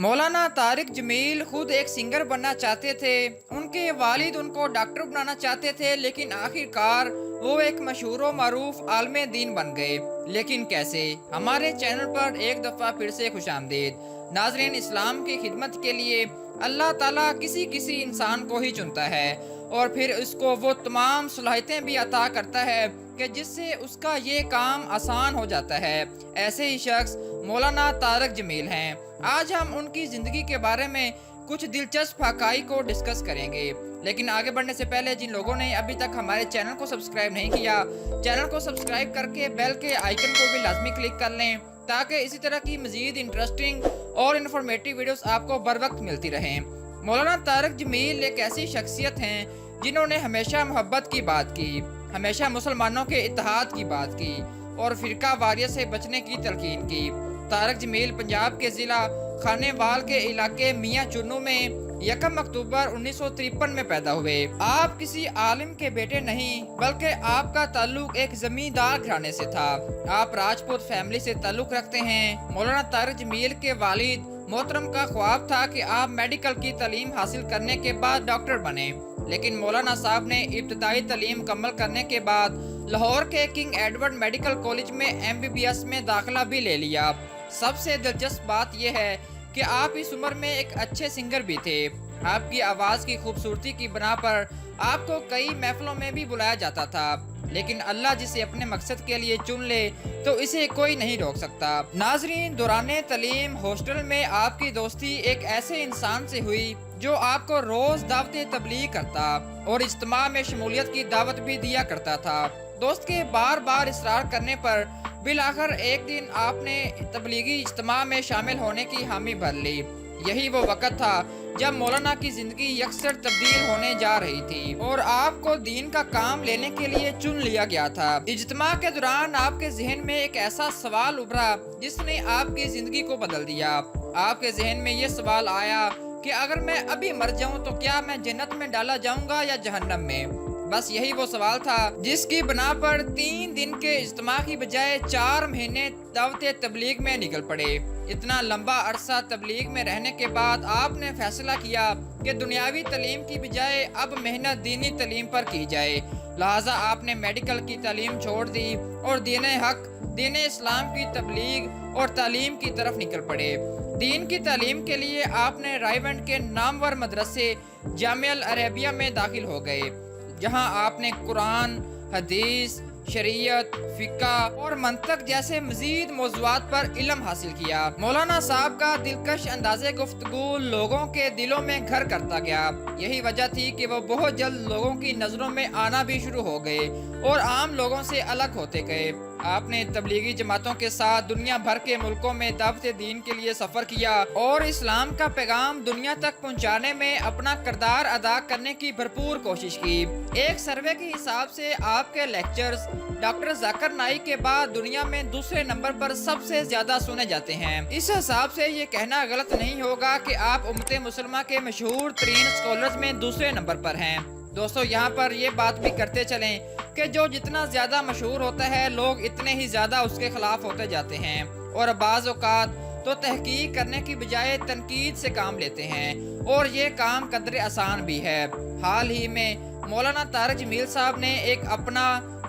मौलाना तारिक जमील खुद एक सिंगर बनना चाहते थे। उनके वालिद उनको डॉक्टर बनाना चाहते थे, लेकिन आखिरकार वो एक मशहूर व मारूफ आलमे दीन बन गए। लेकिन कैसे? हमारे चैनल पर एक दफ़ा फिर से खुशामदीद। नाजरीन, इस्लाम की खिदमत के लिए अल्लाह ताला किसी किसी इंसान को ही चुनता है और फिर उसको वो तमाम सलाहियतें भी अता करता है कि जिससे उसका ये काम आसान हो जाता है। ऐसे ही शख्स मौलाना तारिक जमील हैं। आज हम उनकी ज़िंदगी के बारे में कुछ दिलचस्प हक़ाइक़ को डिस्कस करेंगे। लेकिन आगे बढ़ने से पहले जिन लोगों ने अभी तक हमारे चैनल को सब्सक्राइब नहीं किया, चैनल को सब्सक्राइब करके बेल के आइकन को भी लाजमी क्लिक कर लें, ताकि इसी तरह की मज़ीद इंटरेस्टिंग और इन्फॉर्मेटिव वीडियोस आपको बर वक्त मिलती रहें। मौलाना तारिक जमील एक ऐसी शख्सियत हैं जिन्होंने हमेशा मोहब्बत की बात की, हमेशा मुसलमानों के इत्तेहाद की बात की और फ़िरका वारियत से बचने की तलकीन की। तारिक जमील पंजाब के ज़िला खानेवाल के इलाके मियाँ चुन्नू में 1 अक्टूबर 1953 में पैदा हुए। आप किसी आलिम के बेटे नहीं, बल्कि आपका ताल्लुक एक जमींदार घराने से था। आप राजपूत फैमिली से ताल्लुक रखते हैं। मौलाना तारिक जमील के वालिद मोहतरम का ख्वाब था कि आप मेडिकल की तालीम हासिल करने के बाद डॉक्टर बने, लेकिन मौलाना साहब ने इब्तदाई तालीम मुकम्मल करने के बाद लाहौर के किंग एडवर्ड मेडिकल कॉलेज में MBBS में दाखिला भी ले लिया। सबसे दिलचस्प बात यह है कि आप इस उम्र में एक अच्छे सिंगर भी थे। आपकी आवाज़ की खूबसूरती की बना पर आपको कई महफिलों में भी बुलाया जाता था, लेकिन अल्लाह जिसे अपने मकसद के लिए चुन ले तो इसे कोई नहीं रोक सकता। नाजरीन, दौराने तालीम हॉस्टल में आपकी दोस्ती एक ऐसे इंसान से हुई जो आपको रोज दावत तबलीग करता और इज्तिमा में शमूलियत की दावत भी दिया करता था। दोस्त के बार बार इसरार करने पर बिलाखिर एक दिन आपने तबलीगी इज्तिमा में शामिल होने की हामी भर ली। यही वो वक़्त था जब मौलाना की जिंदगी यकसर तब्दील होने जा रही थी और आपको दीन का काम लेने के लिए चुन लिया गया था। इज्तिमा के दौरान आपके जहन में एक ऐसा सवाल उभरा जिसने आपकी जिंदगी को बदल दिया। आपके जहन में ये सवाल आया कि अगर मैं अभी मर जाऊं तो क्या मैं जन्नत में डाला जाऊंगा या जहन्नम में। बस यही वो सवाल था जिसकी बना पर 3 दिन के इज्तिमा की बजाय 4 महीने दावत तबलीग में निकल पड़े। इतना लंबा अरसा तबलीग में रहने के बाद आपने फैसला किया कि दुनियावी तालीम की बजाय अब मेहनत दीनी तालीम पर की जाए। लिहाजा आपने मेडिकल की तालीम छोड़ दी और दीन हक, दीन इस्लाम की तबलीग और तालीम की तरफ निकल पड़े। दीन की तालीम के लिए आपने रायवंड के नामवर मदरसे जामिया अल अरबिया में दाखिल हो गए, जहां आपने कुरान, हदीस, शरीयत, फिक़ा और मंतक जैसे मजीद मौज़ूआत पर इल्म हासिल किया। मौलाना साहब का दिलकश अंदाज़े गुफ्तगू लोगों के दिलों में घर करता गया। यही वजह थी कि वो बहुत जल्द लोगों की नज़रों में आना भी शुरू हो गए और आम लोगों से अलग होते गए। आपने तबलीगी जमातों के साथ दुनिया भर के मुल्कों में दावत दीन के लिए सफ़र किया और इस्लाम का पैगाम दुनिया तक पहुंचाने में अपना किरदार अदा करने की भरपूर कोशिश की। एक सर्वे के हिसाब से आपके लेक्चर्स डॉक्टर जाकिर नाइक के बाद दुनिया में दूसरे नंबर पर सबसे ज्यादा सुने जाते हैं। इस हिसाब से ये कहना गलत नहीं होगा कि आप उम्मत मुसलमा के मशहूर तरीन स्कॉलर्स में दूसरे नंबर पर हैं। दोस्तों, यहाँ पर ये बात भी करते चलें कि जो जितना ज्यादा मशहूर होता है लोग इतने ही ज्यादा उसके खिलाफ होते जाते हैं और बाज़ औक़ात तो तहकीक करने की बजाय तनकीद से काम लेते हैं और ये काम कदरे आसान भी है। हाल ही में मौलाना तारिक जमील साहब ने एक अपना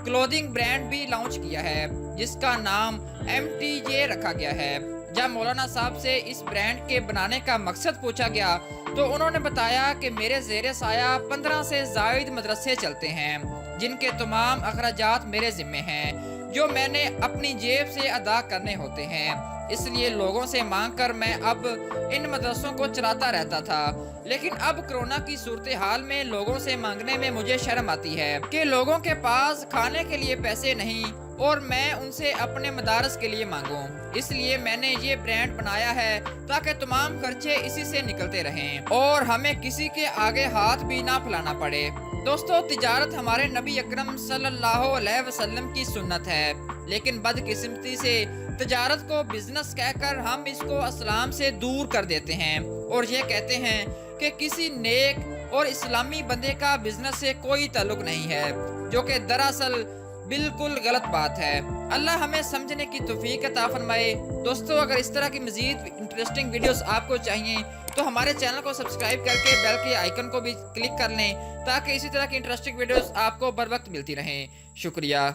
क्लोथिंग ब्रांड भी लॉन्च किया है जिसका नाम MTJ रखा गया है। जब मौलाना साहब से इस ब्रांड के बनाने का मकसद पूछा गया तो उन्होंने बताया कि मेरे ज़ेरे साया 15 से ज़ायद मदरसे चलते हैं जिनके तमाम अखराजात मेरे ज़िम्मे हैं, जो मैंने अपनी जेब से अदा करने होते हैं। इसलिए लोगों से मांग कर मैं अब इन मदरसों को चलाता रहता था, लेकिन अब कोरोना की सूरत हाल में लोगों से मांगने में मुझे शर्म आती है कि लोगों के पास खाने के लिए पैसे नहीं और मैं उनसे अपने मदारस के लिए मांगूं। इसलिए मैंने ये ब्रांड बनाया है ताकि तमाम खर्चे इसी से निकलते रहें और हमें किसी के आगे हाथ भी ना फैलाना पड़े। दोस्तों, तिजारत हमारे नबी अकरम सल्लल्लाहु अलैहि वसल्लम की सुन्नत है, लेकिन बदकिस्मती से तिजारत को बिजनेस कहकर हम इसको इस्लाम से दूर कर देते हैं और ये कहते हैं कि किसी नेक और इस्लामी बंदे का बिजनेस से कोई ताल्लुक नहीं है, जो कि दरअसल बिल्कुल गलत बात है। अल्लाह हमें समझने की तौफीक अता फरमाए। दोस्तों, अगर इस तरह की मज़ीद इंटरेस्टिंग वीडियोस आपको चाहिए तो हमारे चैनल को सब्सक्राइब करके बेल के आइकन को भी क्लिक कर लें ताकि इसी तरह की इंटरेस्टिंग वीडियोस आपको बर वक्त मिलती रहें। शुक्रिया।